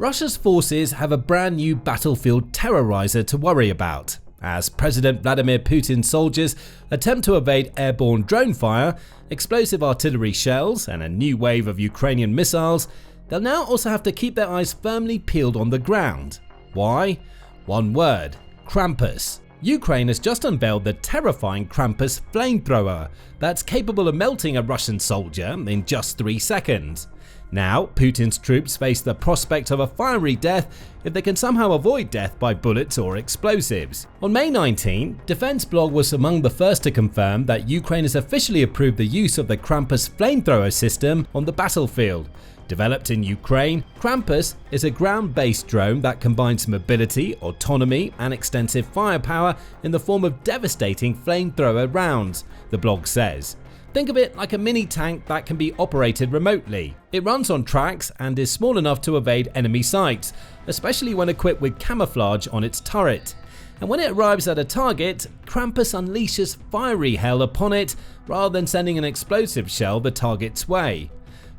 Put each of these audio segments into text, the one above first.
Russia's forces have a brand new battlefield terrorizer to worry about. As President Vladimir Putin's soldiers attempt to evade airborne drone fire, explosive artillery shells, and a new wave of Ukrainian missiles, they'll now also have to keep their eyes firmly peeled on the ground. Why? One word: KRAMPUS. Ukraine has just unveiled the terrifying KRAMPUS Flamethrower that's capable of melting a Russian soldier in just 3 seconds. Now, Putin's troops face the prospect of a fiery death if they can somehow avoid death by bullets or explosives. On May 19, Defense Blog was among the first to confirm that Ukraine has officially approved the use of the KRAMPUS Flamethrower system on the battlefield. Developed in Ukraine, KRAMPUS is a ground-based drone that combines mobility, autonomy, and extensive firepower in the form of devastating flamethrower rounds, the blog says. Think of it like a mini tank that can be operated remotely. It runs on tracks and is small enough to evade enemy sights, especially when equipped with camouflage on its turret. And when it arrives at a target, KRAMPUS unleashes fiery hell upon it rather than sending an explosive shell the target's way.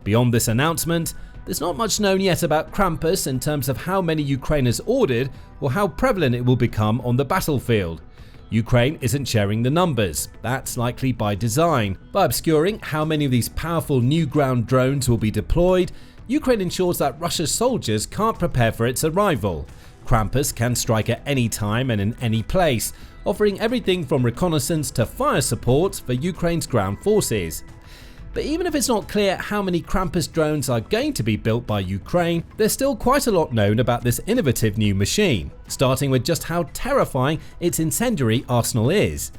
Beyond this announcement, there's not much known yet about KRAMPUS in terms of how many Ukraine has ordered or how prevalent it will become on the battlefield. Ukraine isn't sharing the numbers, that's likely by design. By obscuring how many of these powerful new ground drones will be deployed, Ukraine ensures that Russia's soldiers can't prepare for its arrival. KRAMPUS can strike at any time and in any place, offering everything from reconnaissance to fire support for Ukraine's ground forces. But even if it's not clear how many KRAMPUS drones are going to be built by Ukraine, there's still quite a lot known about this innovative new machine, starting with just how terrifying its incendiary arsenal is.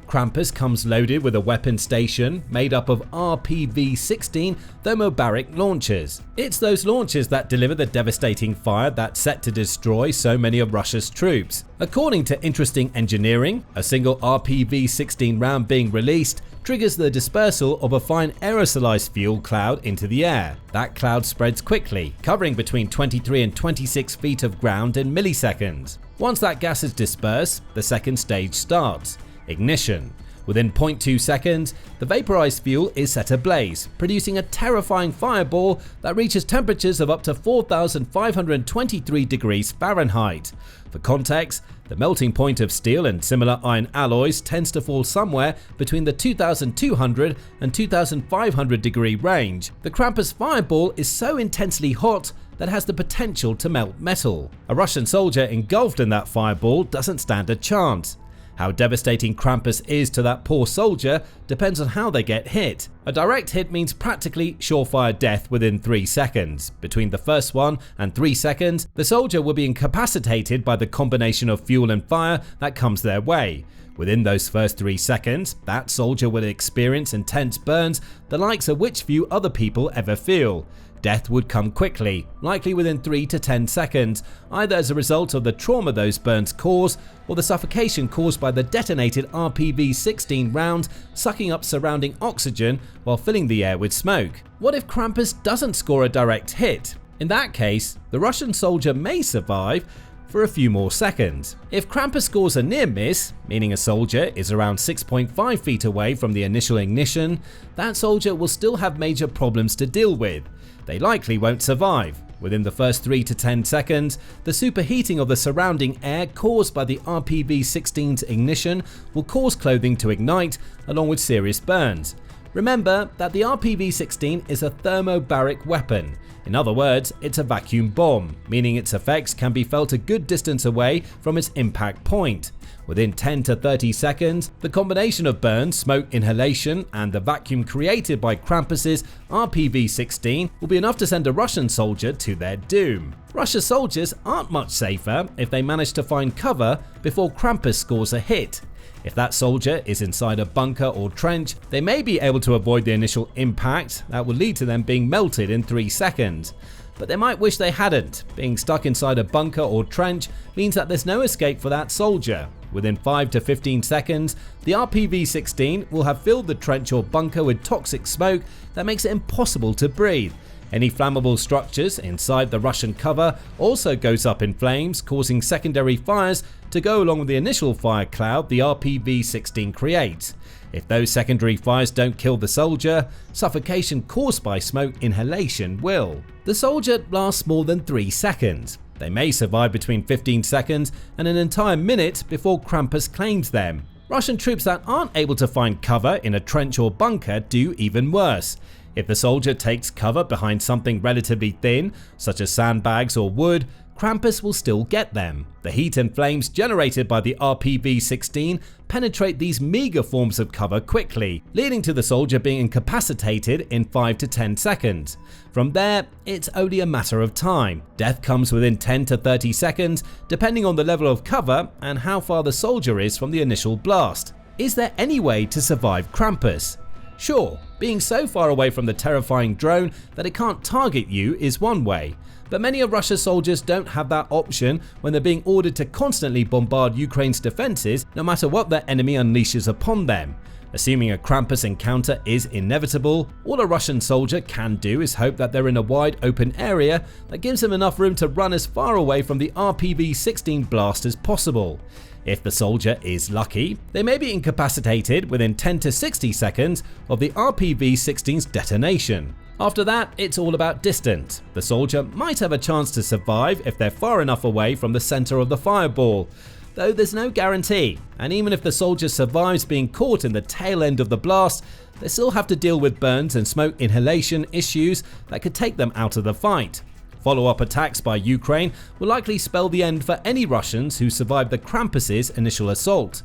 KRAMPUS comes loaded with a weapon station made up of RPG-16 thermobaric launchers. It's those launchers that deliver the devastating fire that's set to destroy so many of Russia's troops. According to interesting engineering, a single RPG-16 round being released triggers the dispersal of a fine aerosolized fuel cloud into the air. That cloud spreads quickly, covering between 23 and 26 feet of ground in milliseconds. Once that gas is dispersed, the second stage starts: ignition. Within 0.2 seconds, the vaporized fuel is set ablaze, producing a terrifying fireball that reaches temperatures of up to 4,523 degrees Fahrenheit. For context, the melting point of steel and similar iron alloys tends to fall somewhere between the 2,200 and 2,500 degree range. The KRAMPUS fireball is so intensely hot that it has the potential to melt metal. A Russian soldier engulfed in that fireball doesn't stand a chance. How devastating KRAMPUS is to that poor soldier depends on how they get hit. A direct hit means practically surefire death within 3 seconds. Between the first 1 and 3 seconds, the soldier will be incapacitated by the combination of fuel and fire that comes their way. Within those first 3 seconds, that soldier will experience intense burns, the likes of which few other people ever feel. Death would come quickly, likely within 3 to 10 seconds, either as a result of the trauma those burns cause or the suffocation caused by the detonated RPG-16 rounds sucking up surrounding oxygen while filling the air with smoke. What if KRAMPUS doesn't score a direct hit? In that case, the Russian soldier may survive for a few more seconds. If KRAMPUS scores a near miss, meaning a soldier is around 6.5 feet away from the initial ignition, that soldier will still have major problems to deal with. They likely won't survive. Within the first 3 to 10 seconds, the superheating of the surrounding air caused by the RPG-16's ignition will cause clothing to ignite, along with serious burns. Remember that the RPG-16 is a thermobaric weapon. In other words, it's a vacuum bomb, meaning its effects can be felt a good distance away from its impact point. Within 10 to 30 seconds, the combination of burns, smoke inhalation, and the vacuum created by KRAMPUS's RPG-16 will be enough to send a Russian soldier to their doom. Russia's soldiers aren't much safer if they manage to find cover before KRAMPUS scores a hit. If that soldier is inside a bunker or trench, they may be able to avoid the initial impact that will lead to them being melted in 3 seconds. But they might wish they hadn't. Being stuck inside a bunker or trench means that there's no escape for that soldier. Within 5 to 15 seconds, the RPG-16 will have filled the trench or bunker with toxic smoke that makes it impossible to breathe. Any flammable structures inside the Russian cover also goes up in flames, causing secondary fires to go along with the initial fire cloud the RPG-16 creates. If those secondary fires don't kill the soldier, suffocation caused by smoke inhalation will. The soldier lasts more than 3 seconds. They may survive between 15 seconds and an entire minute before Krampus claims them. Russian troops that aren't able to find cover in a trench or bunker do even worse. If the soldier takes cover behind something relatively thin, such as sandbags or wood, Krampus will still get them. The heat and flames generated by the RPG-16 penetrate these meager forms of cover quickly, leading to the soldier being incapacitated in 5 to 10 seconds. From there, it's only a matter of time. Death comes within 10 to 30 seconds, depending on the level of cover and how far the soldier is from the initial blast. Is there any way to survive Krampus? Sure, being so far away from the terrifying drone that it can't target you is one way. But many of Russia's soldiers don't have that option when they're being ordered to constantly bombard Ukraine's defenses no matter what their enemy unleashes upon them. Assuming a Krampus encounter is inevitable, all a Russian soldier can do is hope that they're in a wide open area that gives them enough room to run as far away from the RPG-16 blast as possible. If the soldier is lucky, they may be incapacitated within 10 to 60 seconds of the RPG-16's detonation. After that, it's all about distance. The soldier might have a chance to survive if they're far enough away from the center of the fireball, though there's no guarantee, and even if the soldier survives being caught in the tail end of the blast, they still have to deal with burns and smoke inhalation issues that could take them out of the fight. Follow-up attacks by Ukraine will likely spell the end for any Russians who survived the Krampus' initial assault.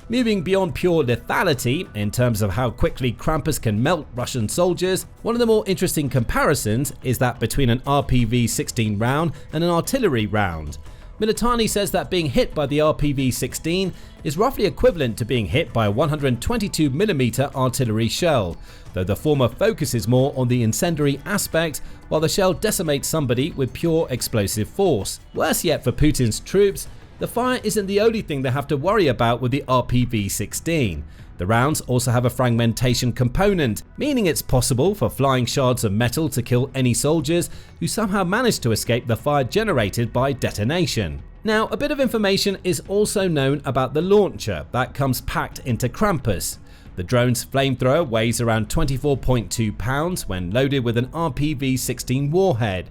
Moving beyond pure lethality in terms of how quickly Krampus can melt Russian soldiers, one of the more interesting comparisons is that between an RPG-16 round and an artillery round. Militani says that being hit by the RPG-16 is roughly equivalent to being hit by a 122mm artillery shell, though the former focuses more on the incendiary aspect while the shell decimates somebody with pure explosive force. Worse yet for Putin's troops, the fire isn't the only thing they have to worry about with the RPG-16. The rounds also have a fragmentation component, meaning it's possible for flying shards of metal to kill any soldiers who somehow manage to escape the fire generated by detonation. Now, a bit of information is also known about the launcher that comes packed into Krampus. The drone's flamethrower weighs around 24.2 pounds when loaded with an RPG-16 warhead.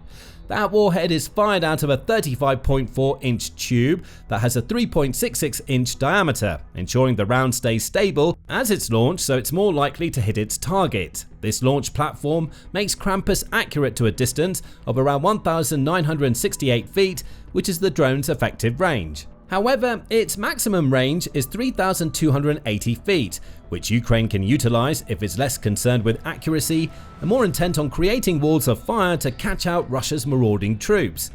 That warhead is fired out of a 35.4-inch tube that has a 3.66-inch diameter, ensuring the round stays stable as it's launched so it's more likely to hit its target. This launch platform makes Krampus accurate to a distance of around 1,968 feet, which is the drone's effective range. However, its maximum range is 3,280 feet, which Ukraine can utilize if it's less concerned with accuracy and more intent on creating walls of fire to catch out Russia's marauding troops.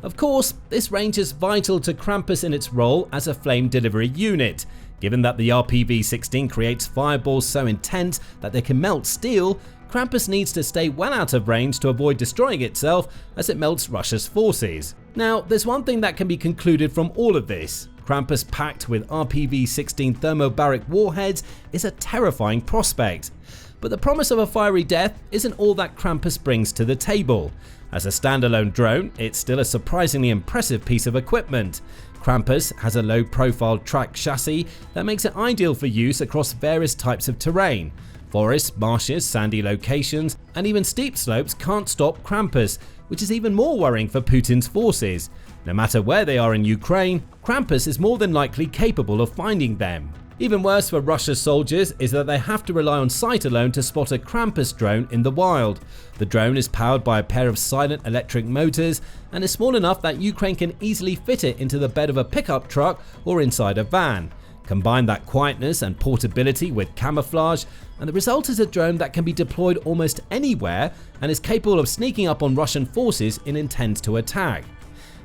Of course, this range is vital to Krampus in its role as a flame delivery unit. Given that the RPG-16 creates fireballs so intense that they can melt steel, Krampus needs to stay well out of range to avoid destroying itself as it melts Russia's forces. Now, there's one thing that can be concluded from all of this. Krampus packed with RPG-16 thermobaric warheads is a terrifying prospect. But the promise of a fiery death isn't all that Krampus brings to the table. As a standalone drone, it's still a surprisingly impressive piece of equipment. Krampus has a low-profile track chassis that makes it ideal for use across various types of terrain. Forests, marshes, sandy locations, and even steep slopes can't stop Krampus, which is even more worrying for Putin's forces. No matter where they are in Ukraine, Krampus is more than likely capable of finding them. Even worse for Russia's soldiers is that they have to rely on sight alone to spot a Krampus drone in the wild. The drone is powered by a pair of silent electric motors and is small enough that Ukraine can easily fit it into the bed of a pickup truck or inside a van. Combine that quietness and portability with camouflage, and the result is a drone that can be deployed almost anywhere and is capable of sneaking up on Russian forces in intent to attack.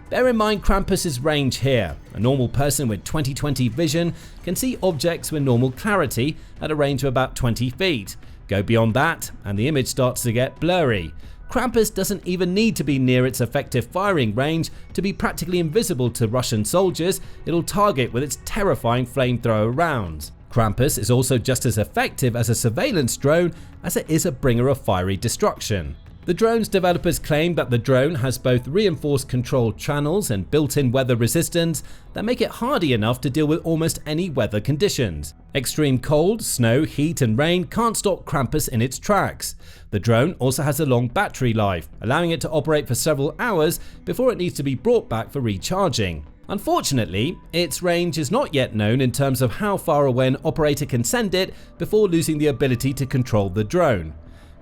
Bear in mind Krampus's range here. A normal person with 20/20 vision can see objects with normal clarity at a range of about 20 feet. Go beyond that and the image starts to get blurry. Krampus doesn't even need to be near its effective firing range to be practically invisible to Russian soldiers it'll target with its terrifying flamethrower rounds. Krampus is also just as effective as a surveillance drone as it is a bringer of fiery destruction. The drone's developers claim that the drone has both reinforced control channels and built-in weather resistance that make it hardy enough to deal with almost any weather conditions. Extreme cold, snow, heat and rain can't stop Krampus in its tracks. The drone also has a long battery life, allowing it to operate for several hours before it needs to be brought back for recharging. Unfortunately, its range is not yet known in terms of how far away an operator can send it before losing the ability to control the drone.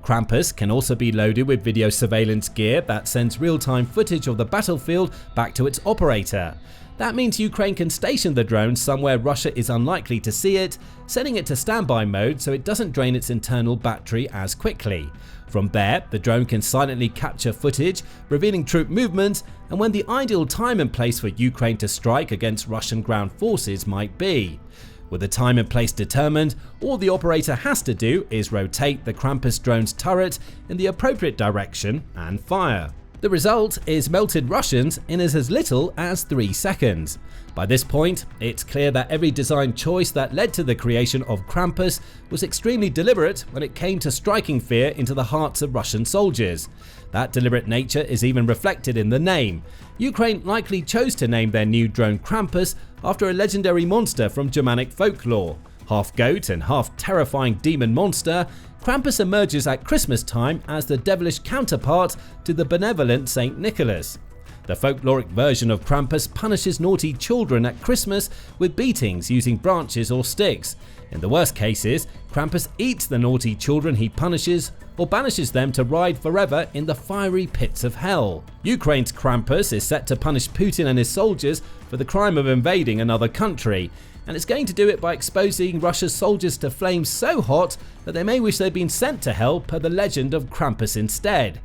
Krampus can also be loaded with video surveillance gear that sends real-time footage of the battlefield back to its operator. That means Ukraine can station the drone somewhere Russia is unlikely to see it, setting it to standby mode so it doesn't drain its internal battery as quickly. From there, the drone can silently capture footage, revealing troop movements and when the ideal time and place for Ukraine to strike against Russian ground forces might be. With the time and place determined, all the operator has to do is rotate the Krampus drone's turret in the appropriate direction and fire. The result is melted Russians in as little as 3 seconds. By this point, it's clear that every design choice that led to the creation of Krampus was extremely deliberate when it came to striking fear into the hearts of Russian soldiers. That deliberate nature is even reflected in the name. Ukraine likely chose to name their new drone Krampus after a legendary monster from Germanic folklore. Half goat and half terrifying demon monster, Krampus emerges at Christmas time as the devilish counterpart to the benevolent Saint Nicholas. The folkloric version of Krampus punishes naughty children at Christmas with beatings using branches or sticks. In the worst cases, Krampus eats the naughty children he punishes or banishes them to ride forever in the fiery pits of hell. Ukraine's Krampus is set to punish Putin and his soldiers for the crime of invading another country, and it's going to do it by exposing Russia's soldiers to flames so hot that they may wish they'd been sent to hell per the legend of Krampus instead.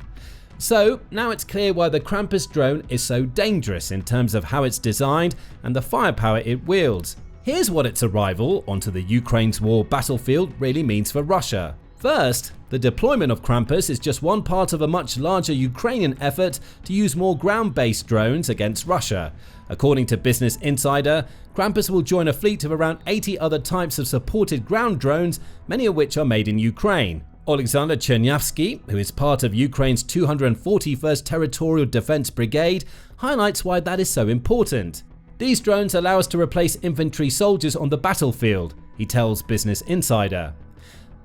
So now it's clear why the Krampus drone is so dangerous in terms of how it's designed and the firepower it wields. Here's what its arrival onto the Ukraine's war battlefield really means for Russia. First, the deployment of Krampus is just one part of a much larger Ukrainian effort to use more ground-based drones against Russia. According to Business Insider, Krampus will join a fleet of around 80 other types of supported ground drones, many of which are made in Ukraine. Alexander Chernyavsky, who is part of Ukraine's 241st Territorial Defense Brigade, highlights why that is so important. These drones allow us to replace infantry soldiers on the battlefield, he tells Business Insider.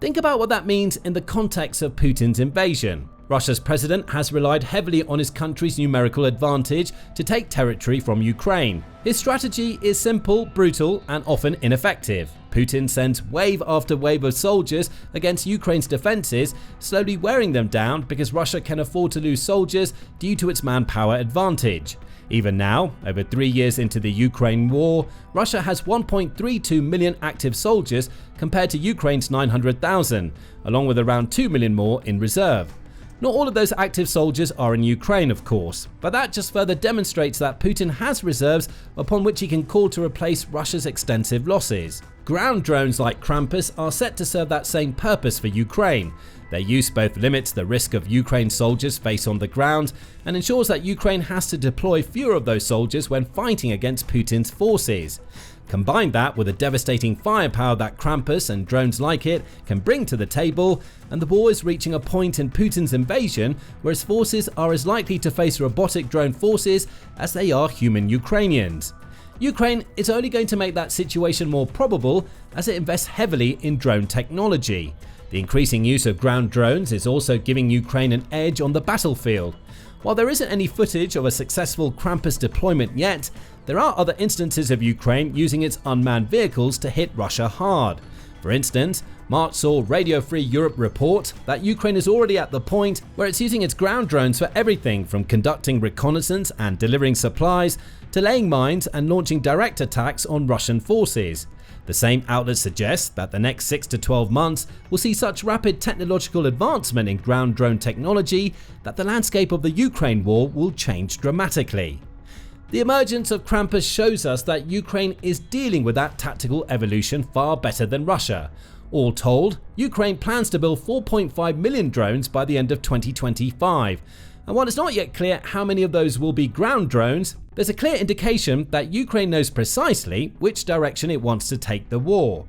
Think about what that means in the context of Putin's invasion. Russia's president has relied heavily on his country's numerical advantage to take territory from Ukraine. His strategy is simple, brutal, and often ineffective. Putin sends wave after wave of soldiers against Ukraine's defenses, slowly wearing them down because Russia can afford to lose soldiers due to its manpower advantage. Even now, over 3 years into the Ukraine war, Russia has 1.32 million active soldiers compared to Ukraine's 900,000, along with around 2 million more in reserve. Not all of those active soldiers are in Ukraine, of course, but that just further demonstrates that Putin has reserves upon which he can call to replace Russia's extensive losses. Ground drones like Krampus are set to serve that same purpose for Ukraine. Their use both limits the risk of Ukraine soldiers face on the ground and ensures that Ukraine has to deploy fewer of those soldiers when fighting against Putin's forces. Combine that with the devastating firepower that Krampus and drones like it can bring to the table, and the war is reaching a point in Putin's invasion where his forces are as likely to face robotic drone forces as they are human Ukrainians. Ukraine is only going to make that situation more probable as it invests heavily in drone technology. The increasing use of ground drones is also giving Ukraine an edge on the battlefield. While there isn't any footage of a successful Krampus deployment yet, there are other instances of Ukraine using its unmanned vehicles to hit Russia hard. For instance, March saw Radio Free Europe report that Ukraine is already at the point where it's using its ground drones for everything from conducting reconnaissance and delivering supplies to laying mines and launching direct attacks on Russian forces. The same outlet suggests that the next 6 to 12 months will see such rapid technological advancement in ground drone technology that the landscape of the Ukraine war will change dramatically. The emergence of Krampus shows us that Ukraine is dealing with that tactical evolution far better than Russia. All told, Ukraine plans to build 4.5 million drones by the end of 2025. And while it's not yet clear how many of those will be ground drones, there's a clear indication that Ukraine knows precisely which direction it wants to take the war.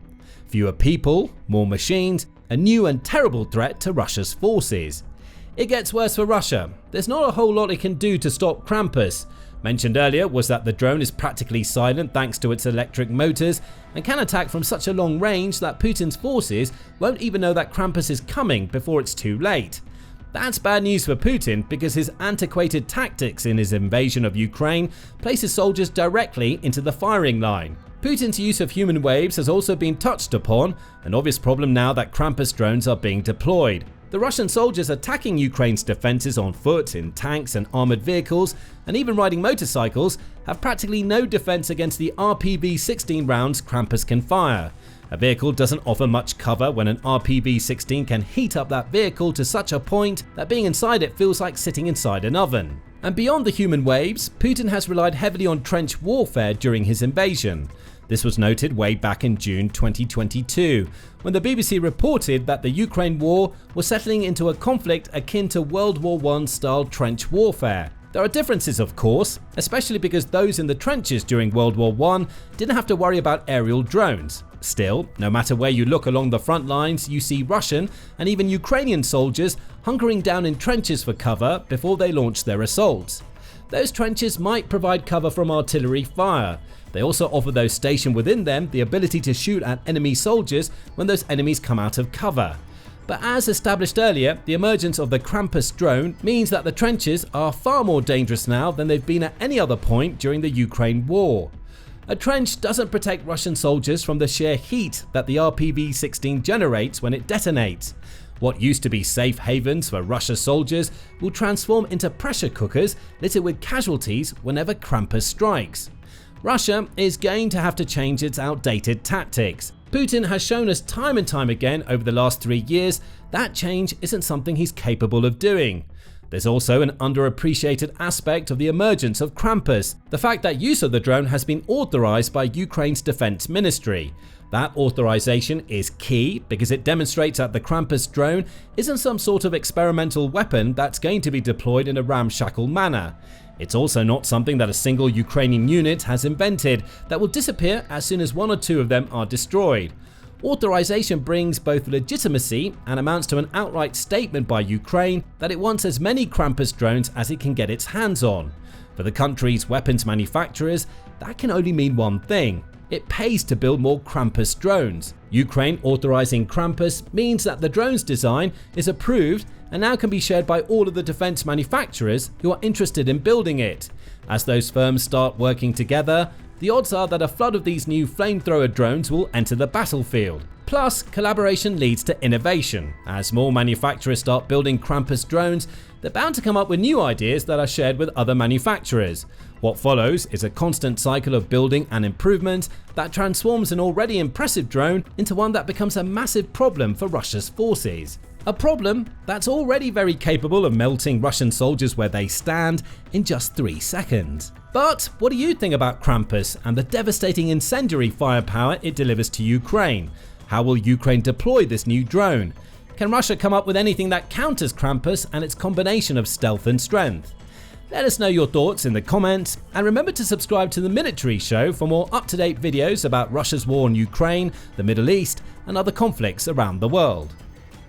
Fewer people, more machines, a new and terrible threat to Russia's forces. It gets worse for Russia. There's not a whole lot it can do to stop Krampus. Mentioned earlier was that the drone is practically silent thanks to its electric motors and can attack from such a long range that Putin's forces won't even know that Krampus is coming before it's too late. That's bad news for Putin because his antiquated tactics in his invasion of Ukraine places soldiers directly into the firing line. Putin's use of human waves has also been touched upon, an obvious problem now that Krampus drones are being deployed. The Russian soldiers attacking Ukraine's defenses on foot, in tanks and armored vehicles, and even riding motorcycles, have practically no defense against the RPG-16 rounds Krampus can fire. A vehicle doesn't offer much cover when an RPG-16 can heat up that vehicle to such a point that being inside it feels like sitting inside an oven. And beyond the human waves, Putin has relied heavily on trench warfare during his invasion. This was noted way back in June 2022, when the BBC reported that the Ukraine war was settling into a conflict akin to World War I style trench warfare. There are differences, of course, especially because those in the trenches during World War I didn't have to worry about aerial drones. Still, no matter where you look along the front lines, you see Russian and even Ukrainian soldiers hunkering down in trenches for cover before they launch their assaults. Those trenches might provide cover from artillery fire. They also offer those stationed within them the ability to shoot at enemy soldiers when those enemies come out of cover. But as established earlier, the emergence of the Krampus drone means that the trenches are far more dangerous now than they've been at any other point during the Ukraine war. A trench doesn't protect Russian soldiers from the sheer heat that the RPG-16 generates when it detonates. What used to be safe havens for Russia's soldiers will transform into pressure cookers littered with casualties whenever Krampus strikes. Russia is going to have to change its outdated tactics. Putin has shown us time and time again over the last 3 years that change isn't something he's capable of doing. There's also an underappreciated aspect of the emergence of Krampus, the fact that use of the drone has been authorized by Ukraine's defense ministry. That authorization is key because it demonstrates that the Krampus drone isn't some sort of experimental weapon that's going to be deployed in a ramshackle manner. It's also not something that a single Ukrainian unit has invented that will disappear as soon as 1 or 2 of them are destroyed. Authorization brings both legitimacy and amounts to an outright statement by Ukraine that it wants as many Krampus drones as it can get its hands on. For the country's weapons manufacturers, that can only mean one thing. It pays to build more Krampus drones. Ukraine authorizing Krampus means that the drone's design is approved and now can be shared by all of the defense manufacturers who are interested in building it. As those firms start working together, the odds are that a flood of these new flamethrower drones will enter the battlefield. Plus, collaboration leads to innovation. As more manufacturers start building Krampus drones, they're bound to come up with new ideas that are shared with other manufacturers. What follows is a constant cycle of building and improvement that transforms an already impressive drone into one that becomes a massive problem for Russia's forces. A problem that's already very capable of melting Russian soldiers where they stand in just 3 seconds. But what do you think about Krampus and the devastating incendiary firepower it delivers to Ukraine? How will Ukraine deploy this new drone? Can Russia come up with anything that counters Krampus and its combination of stealth and strength? Let us know your thoughts in the comments, and remember to subscribe to the Military Show for more up-to-date videos about Russia's war in Ukraine, the Middle East, and other conflicts around the world.